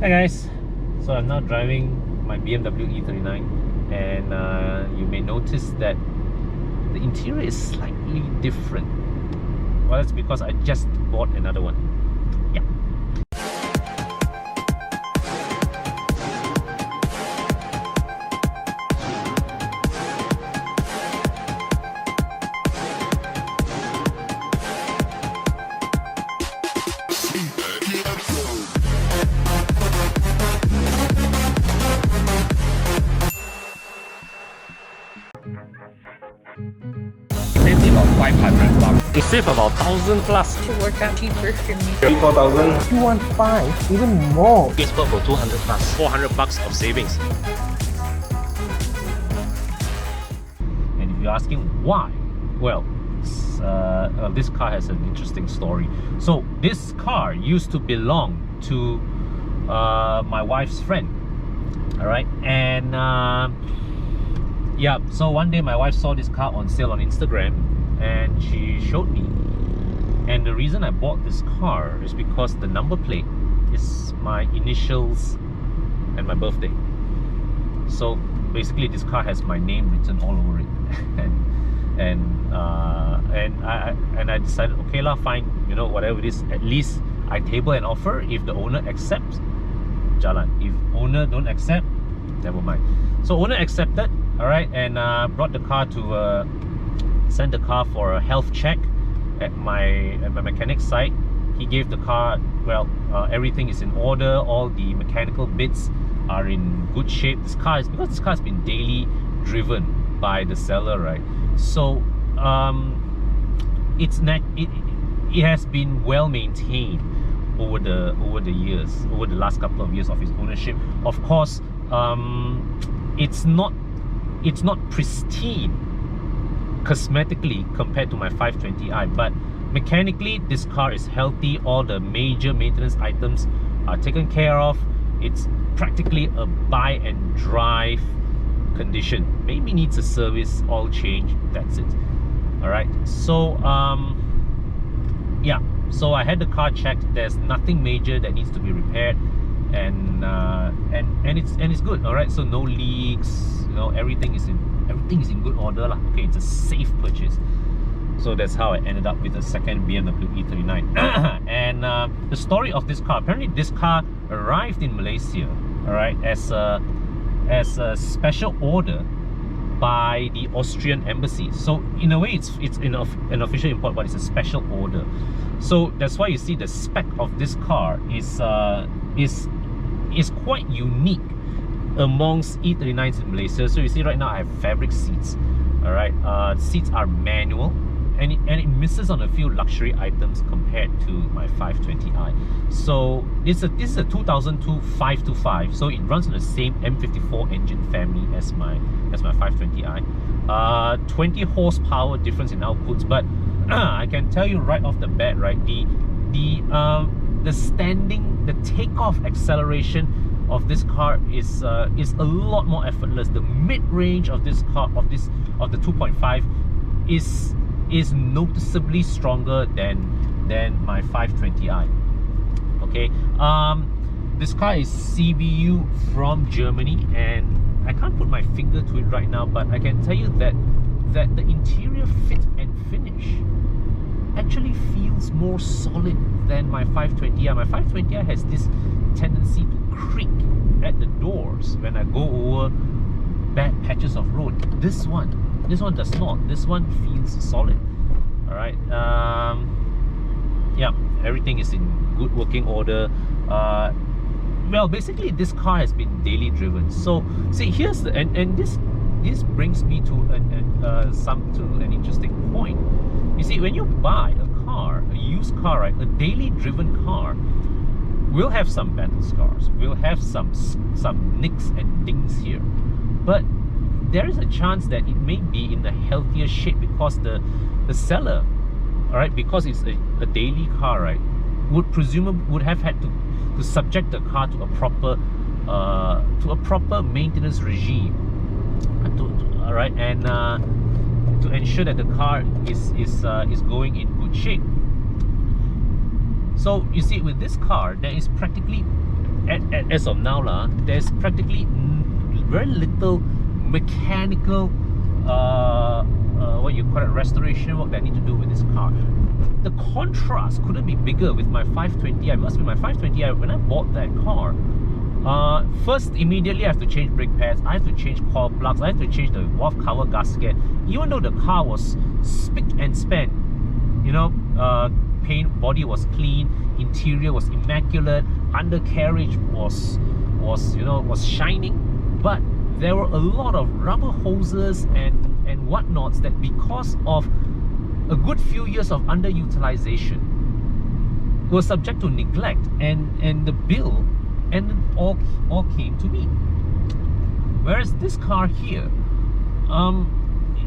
Hi guys, so I'm now driving my BMW E39 and you may notice that the interior is slightly different. Well, that's because I just bought another one. Yeah. Saved about 500 bucks. You save about 1,000 plus. To work out cheaper for me. 3,000, 4,000. 215, even more. Facebook for 200 plus. 400 bucks of savings. And if you're asking why, well, this car has an interesting story. So this car used to belong to my wife's friend. All right, and yeah, so one day my wife saw this car on sale on Instagram and she showed me. And the reason I bought this car is because the number plate is my initials and my birthday. So basically this car has my name written all over it. and I decided, okay lah, fine, you know, whatever it is, at least I table an offer. If the owner accepts, jalan. If owner don't accept, never mind. So owner accepted, all right, and brought the car to send the car for a health check at my mechanic site. He gave the car, well, everything is in order, all the mechanical bits are in good shape. This car is, because this car has been daily driven by the seller, right? So it has been well maintained over the years, over the last couple of years of its ownership. Of course, it's not pristine cosmetically compared to my 520i, but mechanically this car is healthy. All the major maintenance items are taken care of. It's practically a buy and drive condition. Maybe needs a service, oil change, that's it. All right, so yeah, so I had the car checked. There's nothing major that needs to be repaired, and it's good. All right, so no leaks, you know, everything is in good order lah. Okay, it's a safe purchase. So that's how I ended up with a second BMW E39. And the story of this car, apparently this car arrived in Malaysia, all right, as a special order by the Austrian embassy. So in a way it's an official import, but it's a special order. So that's why you see the spec of this car is quite unique amongst E39s in Malaysia. So you see right now I have fabric seats. All right, seats are manual, and it misses on a few luxury items compared to my 520i. So this is a 2002 525, so it runs on the same M54 engine family as my 520i. 20 horsepower difference in outputs, but I can tell you right off the bat, right, the takeoff acceleration of this car is a lot more effortless. The mid-range of this car, of the 2.5 is noticeably stronger than my 520i. Okay, this car is CBU from Germany, and I can't put my finger to it right now, but I can tell you that the interior fit and finish actually feels more solid than my 520i. My 520i has this tendency to creak at the doors when I go over bad patches of road. This one does not. This one feels solid. All right, yeah, everything is in good working order. Well, basically this car has been daily driven. So see, here's the and this brings me to an interesting point. You see, when you buy a car, a used car, right, a daily driven car, we'll have some battle scars, we'll have some nicks and dings here, but there is a chance that it may be in a healthier shape because the seller, all right, because it's a daily car, right, would have had to subject the car to a proper maintenance regime, all right, and to ensure that the car is going in good shape. So you see, with this car, there is practically as of now there's practically very little mechanical what you call it, restoration work that I need to do with this car. The contrast couldn't be bigger with my 520i, because with my 520i, when I bought that car, first immediately I have to change brake pads, I have to change coil plugs, I have to change the valve cover gasket. Even though the car was spick and span, you know, paint, body was clean, interior was immaculate, undercarriage was shining, but there were a lot of rubber hoses and whatnots that, because of a good few years of underutilization, were subject to neglect, and the bill and all came to me. Whereas this car here,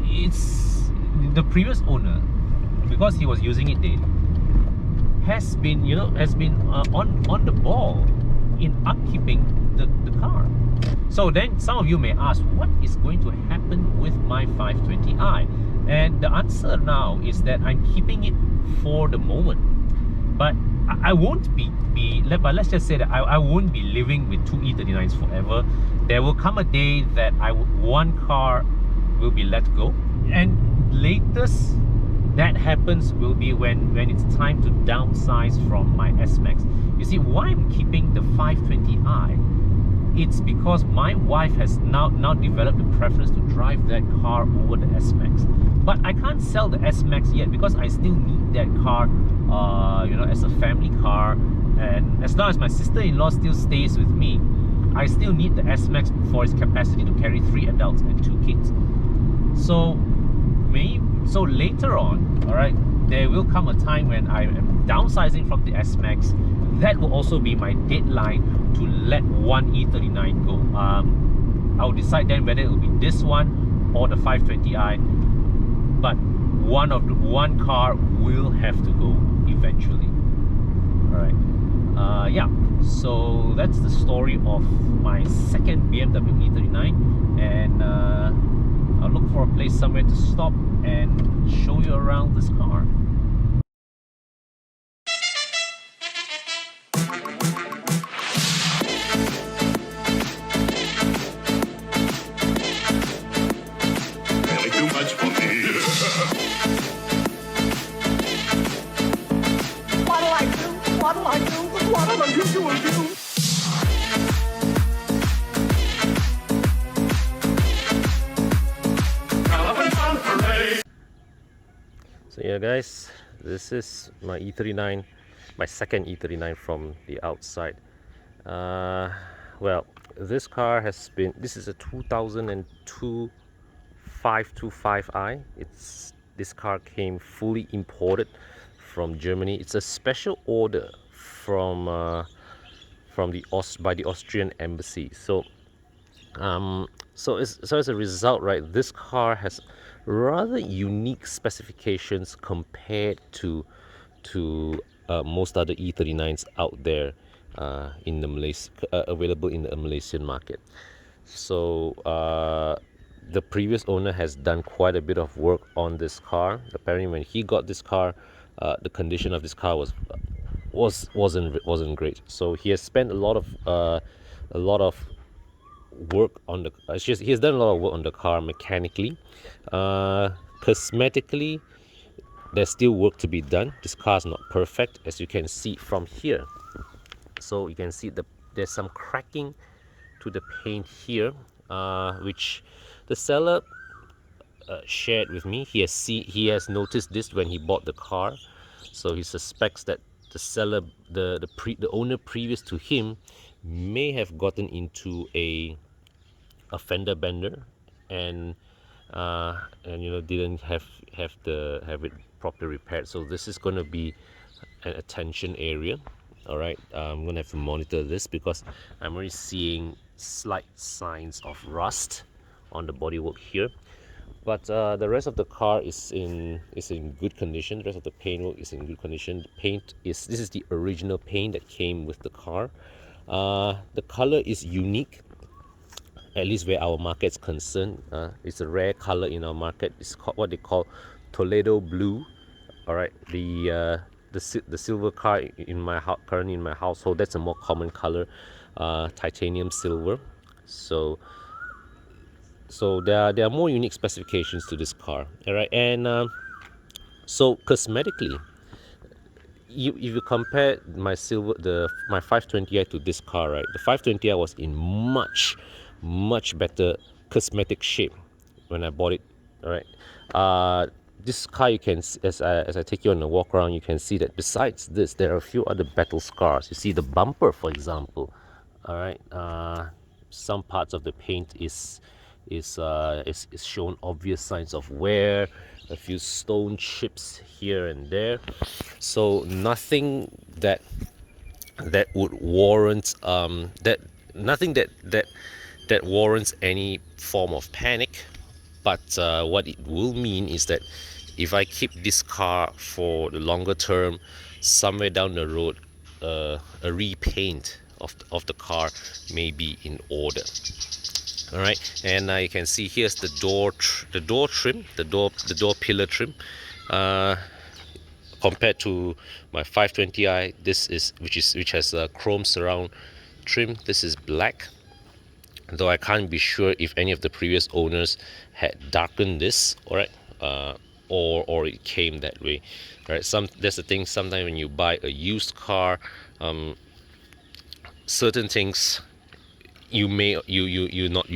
it's the previous owner, because he was using it daily, has been on the ball in upkeeping the car. So then some of you may ask, what is going to happen with my 520i? And the answer now is that I'm keeping it for the moment, but I won't but let's just say that I won't be living with two E39s forever. There will come a day that one car will be let go, and latest that happens will be when it's time to downsize from my S-Max. You see, why I'm keeping the 520i, it's because my wife has now developed a preference to drive that car over the S-Max. But I can't sell the S-Max yet, because I still need that car, as a family car. And as long as my sister-in-law still stays with me, I still need the S-Max for its capacity to carry 3 adults and 2 kids. So later on, all right, there will come a time when I am downsizing from the S-Max. That will also be my deadline to let one E39 go. I'll decide then whether it will be this one or the 520i, but one car will have to go eventually. All right. Yeah. So that's the story of my second BMW E39, and I'll look for a place somewhere to stop and show you around this car. Really too much for me. What'll I do? What'll I do? What'll I do? So yeah guys, this is my E39, my second E39 from the outside. Well, this car has been, this is a 2002 525i. This car came fully imported from Germany. It's a special order from by the Austrian embassy. So as a result, right, this car has rather unique specifications compared to most other E39s out there in the available in the Malaysian market. So the previous owner has done quite a bit of work on this car. Apparently, when he got this car, the condition of this car wasn't great. So he has spent a lot of work on the he has done a lot of work on the car mechanically. Cosmetically, there's still work to be done. This car is not perfect, as you can see from here. So you can see there's some cracking to the paint here, which the seller shared with me. He has noticed this when he bought the car, so he suspects that the seller, the owner previous to him, may have gotten into a fender bender and didn't have it properly repaired. So this is going to be an attention area. All right, I'm gonna have to monitor this because I'm already seeing slight signs of rust on the bodywork here, but the rest of the car is in good condition. The rest of the paintwork is in good condition. This is the original paint that came with the car. The color is unique, at least where our market's concerned. It's a rare color in our market. It's called what they call Toledo blue. All right, the silver car in my currently in my household. That's a more common color, titanium silver. So there are more unique specifications to this car. All right, and so cosmetically, if you compare my 520i to this car, right? The 520i was in much better cosmetic shape when I bought it. All right. This car, you can as I take you on a walk around, you can see that besides this, there are a few other battle scars. You see the bumper, for example. All right. Some parts of the paint is shown obvious signs of wear, a few stone chips here and there. So nothing that would warrant that nothing that warrants any form of panic. But what it will mean is that if I keep this car for the longer term, somewhere down the road, a repaint of the car may be in order. All right, and you can see here's the door trim, the door pillar trim. Compared to my 520i, this is which has a chrome surround trim. This is black, though I can't be sure if any of the previous owners had darkened this, all right, or it came that way. All right, that's the thing. Sometimes when you buy a used car, certain things you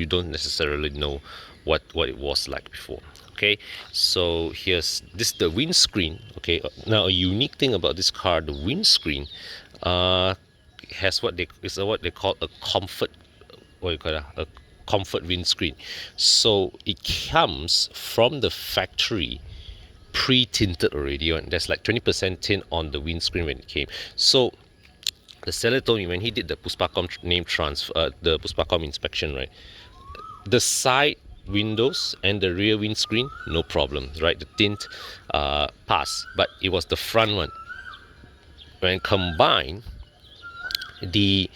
don't necessarily know what it was like before. Okay, so here's the windscreen. Okay, now a unique thing about this car, the windscreen has what they call a comfort, what you call it, a comfort windscreen. So it comes from the factory pre-tinted already. And there's like 20% tint on the windscreen when it came. So the seller told me when he did the Puspacom name transfer, the Puspacom inspection, right, the side windows and the rear windscreen, no problem, right? The tint passed, but it was the front one. When combined, the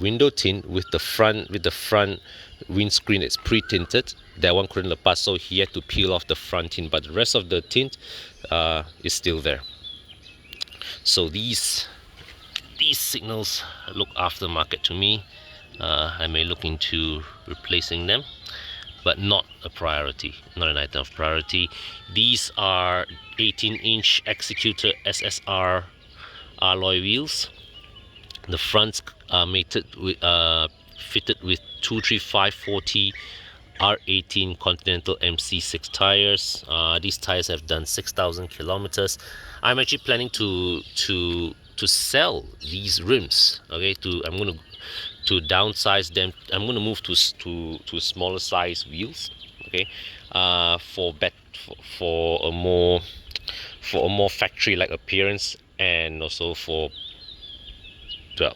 window tint with the front windscreen is pre-tinted, that one couldn't pass, so he had to peel off the front tint, but the rest of the tint is still there. So these signals look aftermarket to me. I may look into replacing them, but not a priority, not an item of priority. These are 18-inch Executor SSR alloy wheels. The fronts are fitted with 235/40 R18 Continental MC6 tires. These tires have done 6,000 kilometers. I'm actually planning to sell these rims. Okay, I'm going to downsize them. I'm going to move to smaller size wheels. Okay, for a more factory-like appearance, and also for, well,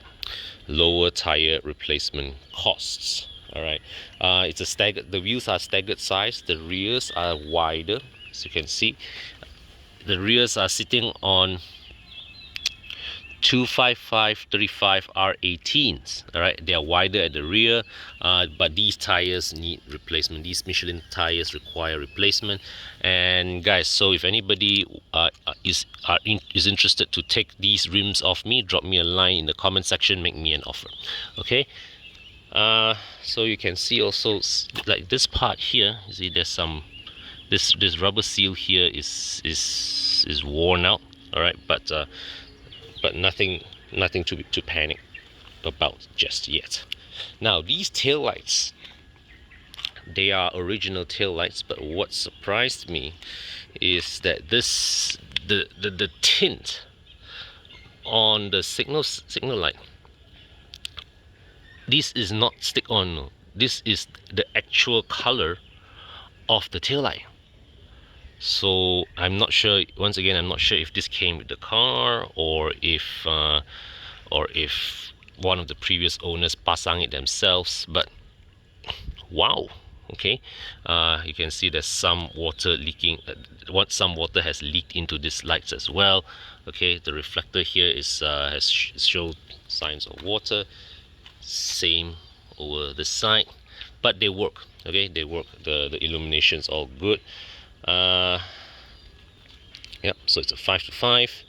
lower tire replacement costs. All right, it's a staggered. The wheels are staggered size. The rears are wider, as you can see. The rears are sitting on 255/35 R18s. All right, they are wider at the rear, but these tires need replacement. These Michelin tires require replacement. And guys, so if anybody is interested to take these rims off me, drop me a line in the comment section, make me an offer. Okay, so you can see also, like this part here, you see there's some this rubber seal here is worn out. All right, but nothing to panic about just yet. Now these tail lights, they are original tail lights, but what surprised me is that the tint on the signal light, this is not stick on, no. This is the actual color of the tail light. So I'm not sure, once again, I'm not sure if this came with the car, or if one of the previous owners pasang it themselves. But wow, okay, you can see there's some water leaking. Some water has leaked into these lights as well. Okay, the reflector here has showed signs of water. Same over the side, but they work. Okay, they work. The illumination's all good. Yep, so it's a 5 to 5.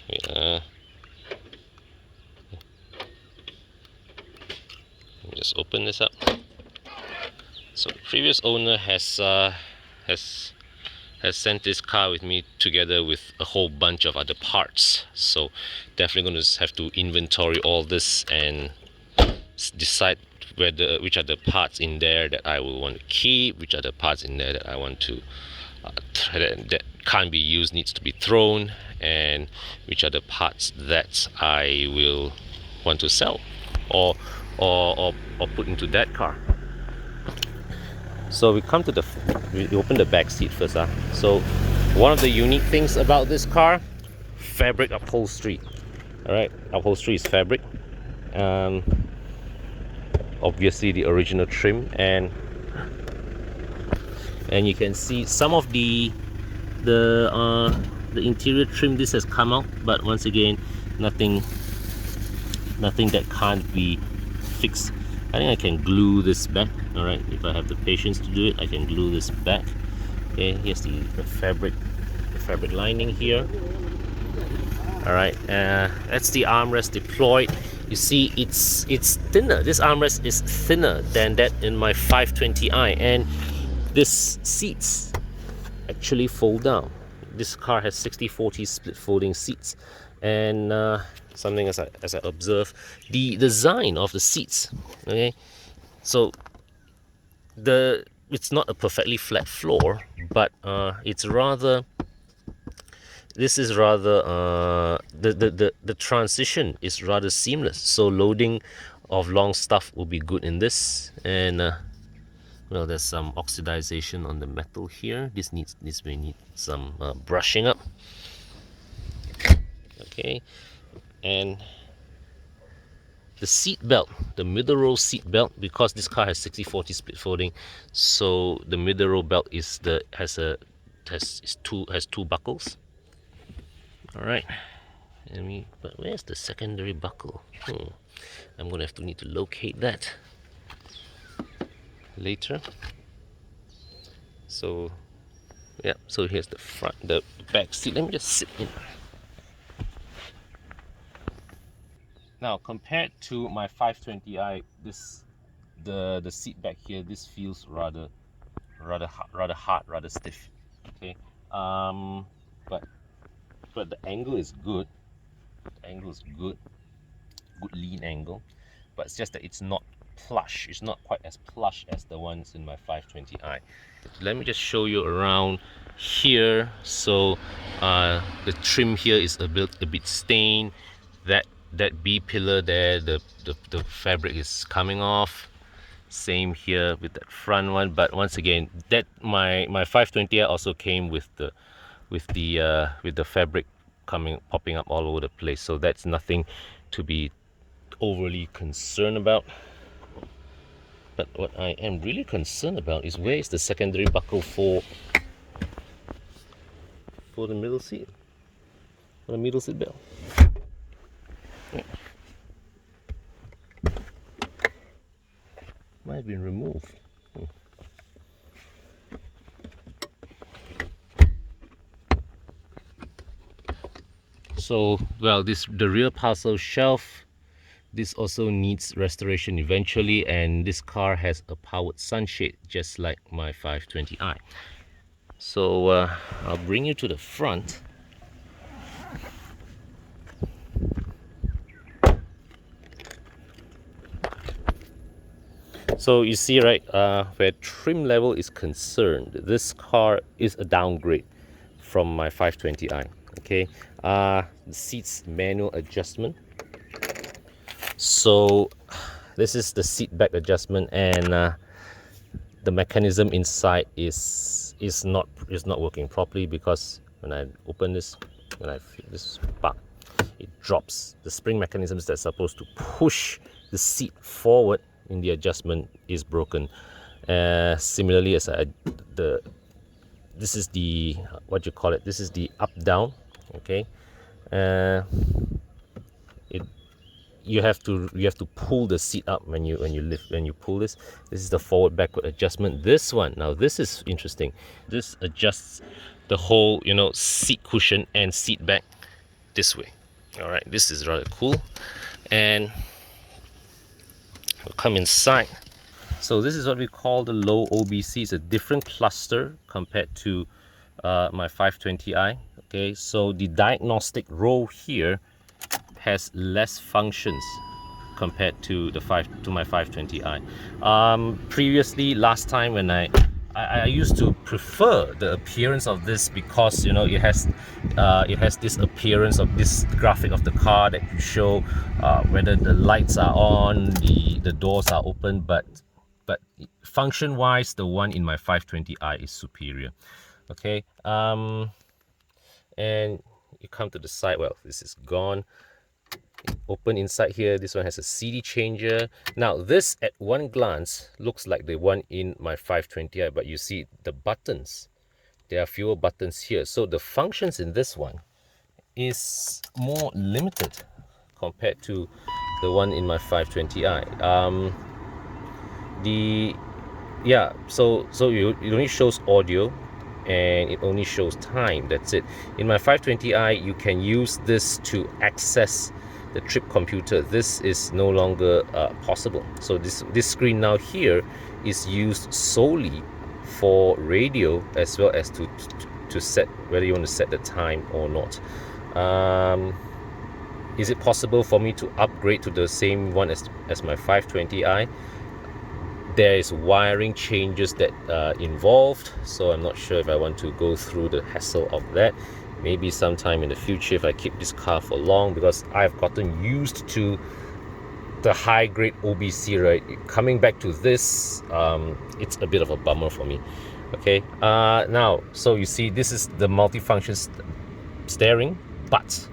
Yeah. Let me just open this up. So the previous owner has sent this car with me together with a whole bunch of other parts. So definitely going to have to inventory all this and decide which are the parts in there that I will want to keep, which are the parts in there that I want to that can't be used, needs to be thrown, and which are the parts that I will want to sell or put into that car. So we open the back seat first. So one of the unique things about this car, fabric upholstery. Alright, upholstery is fabric. Obviously the original trim, and you can see some of the interior trim. This has come out, but once again, nothing that can't be fixed. I think I can glue this back. All right, if I have the patience to do it, I can glue this back. Okay, here's the fabric lining here. All right, that's the armrest deployed. You see, it's thinner. This armrest is thinner than that in my 520i, and this seats actually fold down. This car has 60/40 split folding seats, and something as I observe, the design of the seats. Okay, so it's not a perfectly flat floor, but it's rather. This is rather the transition is rather seamless. So loading of long stuff will be good in this, and well, there's some oxidization on the metal here. This may need some brushing up. Okay, and the seat belt, the middle row seat belt, because this car has 60/40 split folding, so the middle row belt has two buckles. All right, but where's the secondary buckle? I'm gonna have to need to locate that later. So yeah, so here's the back seat. Let me just sit in. Now, compared to my 520i, the seat back here, this feels rather hard, rather stiff. Okay, but the angle is good. The angle is good lean angle, but it's just that it's not plush. It's not quite as plush as the ones in my 520i. Let me just show you around here. So the trim here is a bit stained. That B pillar there, the fabric is coming off. Same here with that front one, but once again, that my 520i also came with the fabric popping up all over the place, so that's nothing to be overly concerned about. But what I am really concerned about is where is the secondary buckle for the middle seat, for the middle seat belt. Might have been removed. So, well, the rear parcel shelf, this also needs restoration eventually, and this car has a powered sunshade just like my 520i. So I'll bring you to the front. So you see, right, where trim level is concerned, this car is a downgrade from my 520i. Okay, the seats manual adjustment. So this is the seat back adjustment, and the mechanism inside is not working properly, because when I open this, when I flip this back, it drops. The spring mechanisms that's supposed to push the seat forward in the adjustment is broken. Similarly, as this is the what you call it. This is the up down. Okay, you have to pull the seat up when you pull this. This is the forward backward adjustment. This one, now this is interesting. This adjusts the whole, you know, seat cushion and seat back this way. All right, this is rather cool. And we'll come inside. So this is what we call the low OBC. It's a different cluster compared to my 520i. Okay, so the diagnostic row here has less functions compared to my 520i. Previously, last time when I used to prefer the appearance of this because, you know, it has this appearance of this graphic of the car that you show whether the lights are on, the doors are open, but function wise the one in my 520i is superior. Okay, and you come to the side. Well, this is gone. Open inside here. This one has a CD changer. Now this at one glance looks like the one in my 520i, but you see the buttons, there are fewer buttons here, so the functions in this one is more limited compared to the one in my 520i. So it only shows audio and it only shows time. That's it. In my 520i, you can use this to access the trip computer. This is no longer possible. So this screen now here is used solely for radio, as well as to set whether you want to set the time or not. Is it possible for me to upgrade to the same one as my 520i? There is wiring changes that involved, so I'm not sure if I want to go through the hassle of that. Maybe sometime in the future if I keep this car for long, because I've gotten used to the high grade OBC, right? Coming back to this, it's a bit of a bummer for me. Okay, now, so you see this is the multifunction steering, but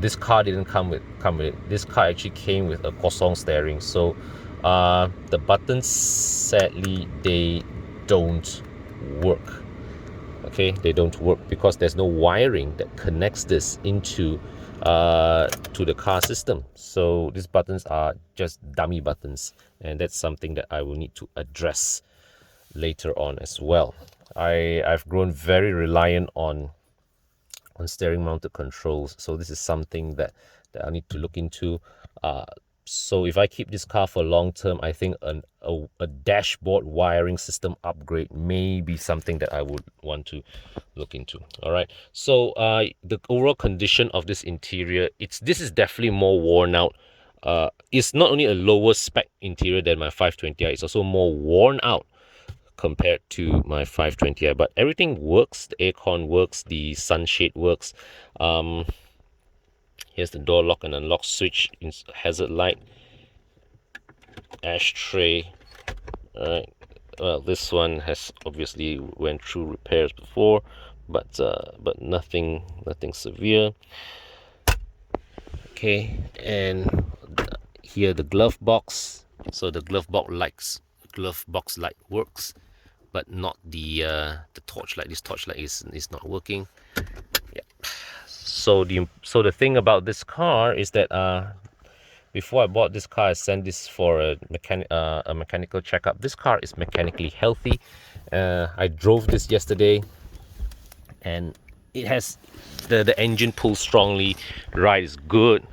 this car didn't come with it. This car actually came with a kosong steering, so the buttons, sadly, they don't work. Okay, they don't work because there's no wiring that connects this into to the car system. So these buttons are just dummy buttons, and that's something that I will need to address later on as well. I've grown very reliant on steering mounted controls, so this is something that I need to look into. So if I keep this car for long term, I think a dashboard wiring system upgrade may be something that I would want to look into. All right, so the overall condition of this interior, this is definitely more worn out. It's not only a lower spec interior than my 520i, it's also more worn out compared to my 520i, but everything works. The aircon works, the sunshade works. Here's the door lock and unlock switch, hazard light, ashtray. All right, well, this one has obviously went through repairs before, but nothing severe. Okay, and here the glove box. So the glove box light works, but not the torch light. This torch light is not working. Yeah. So the thing about this car is that before I bought this car, I sent this for a mechanical checkup. This car is mechanically healthy. I drove this yesterday, and it has the engine pulls strongly, rides good,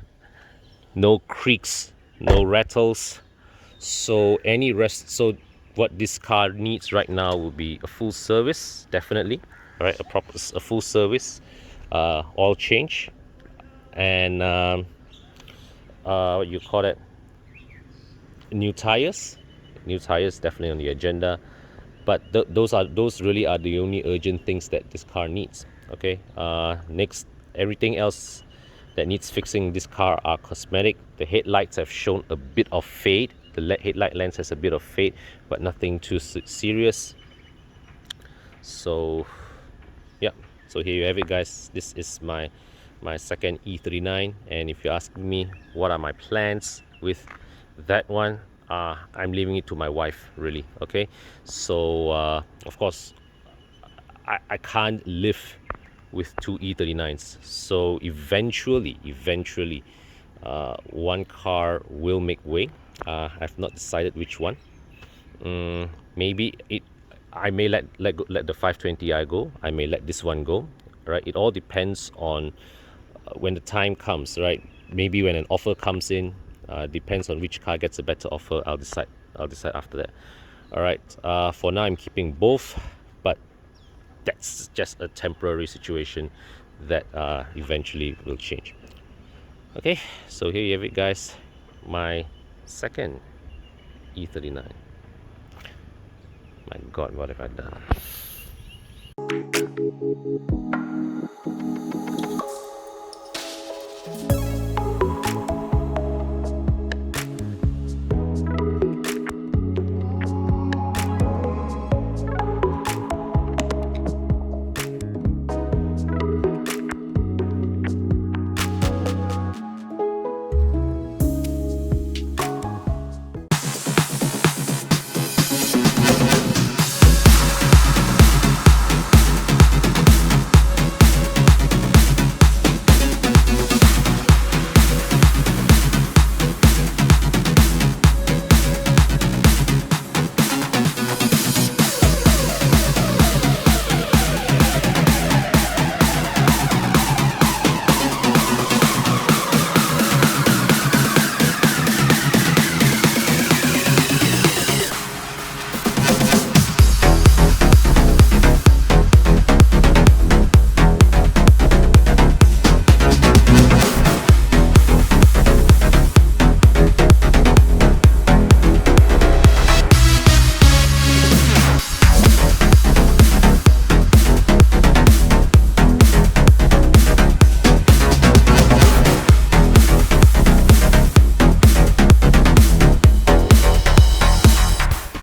no creaks, no rattles. So so what this car needs right now will be a full service, definitely. All right, a full service, oil change, and what you call it, new tires. New tires definitely on the agenda, but those really are the only urgent things that this car needs. Okay, next, everything else that needs fixing this car are cosmetic. The headlights have shown a bit of fade. The headlight lens has a bit of fade, but nothing too serious. So yeah, so here you have it, guys. This is my second E39, and if you ask me what are my plans with that one, I'm leaving it to my wife, really. Okay, so of course I can't live with two E39s, so eventually one car will make way. I've not decided which one. Maybe I may let the 520i go. I may let this one go. Right? It all depends on when the time comes. Right? Maybe when an offer comes in, depends on which car gets a better offer. I'll decide after that. All right. For now, I'm keeping both, but that's just a temporary situation that eventually will change. Okay, so here you have it, guys. My second E39. My God, what have I done?